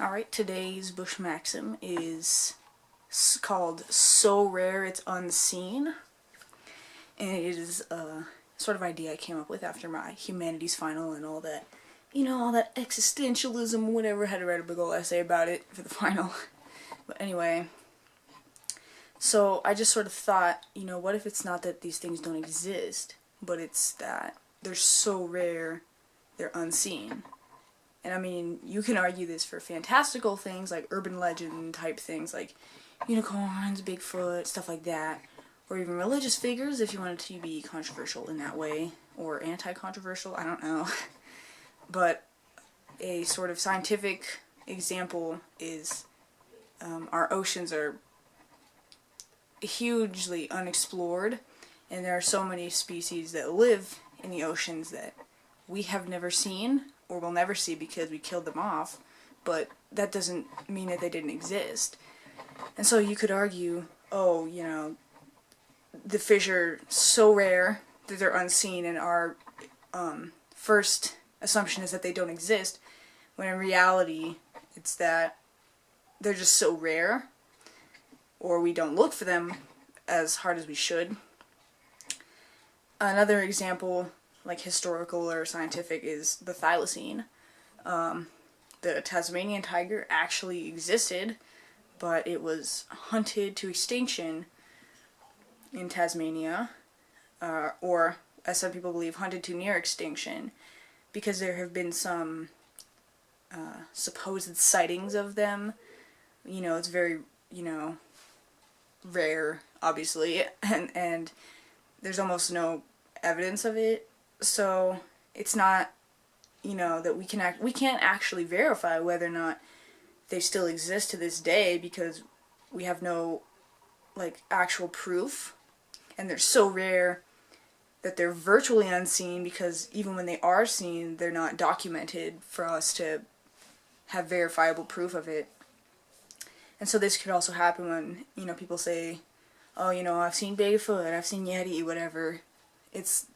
Alright, today's BuschmAx'm is called So Rare It's Unseen. And it is a sort of idea I came up with after my humanities final and all that, all that existentialism, whatever. I had to write a big old essay about it for the final. But anyway, so I just sort of thought, what if it's not that these things don't exist, but it's that they're so rare, they're unseen. And I mean, you can argue this for fantastical things like urban legend type things like unicorns, Bigfoot, stuff like that. Or even religious figures if you wanted to be controversial in that way. Or anti-controversial, I don't know. But a sort of scientific example is our oceans are hugely unexplored. And there are so many species that live in the oceans that we have never seen or will never see because we killed them off, but that doesn't mean that they didn't exist. And so you could argue, the fish are so rare that they're unseen, and our first assumption is that they don't exist, when in reality it's that they're just so rare, or we don't look for them as hard as we should. Another example, like historical or scientific, is the thylacine. The Tasmanian tiger actually existed, but it was hunted to extinction in Tasmania, or as some people believe, hunted to near extinction, because there have been some supposed sightings of them. It's very, rare, obviously, and there's almost no evidence of it. So it's not, that we can't actually verify whether or not they still exist to this day, because we have no actual proof, and they're so rare that they're virtually unseen, because even when they are seen, they're not documented for us to have verifiable proof of it. And so this could also happen when people say, I've seen Bigfoot, I've seen Yeti, whatever. It's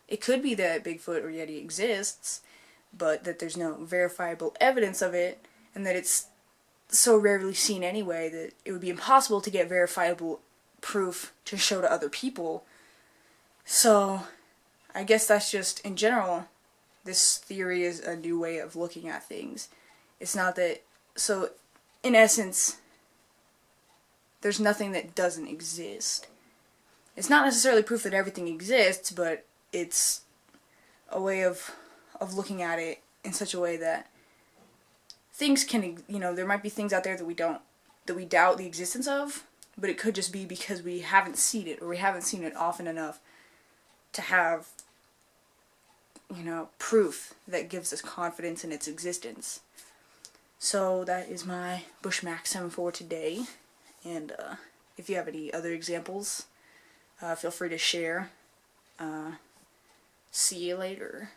it could be that Bigfoot or Yeti exists, but that there's no verifiable evidence of it, and that it's so rarely seen anyway that it would be impossible to get verifiable proof to show to other people. So I guess that's just, in general, this theory is a new way of looking at things. It's not that, so in essence, there's nothing that doesn't exist. It's not necessarily proof that everything exists, but it's a way of looking at it in such a way that things can, there might be things out there that we doubt the existence of, but it could just be because we haven't seen it, or we haven't seen it often enough to have, proof that gives us confidence in its existence. So that is my BuschmAx'm for today, and if you have any other examples, feel free to share. See you later.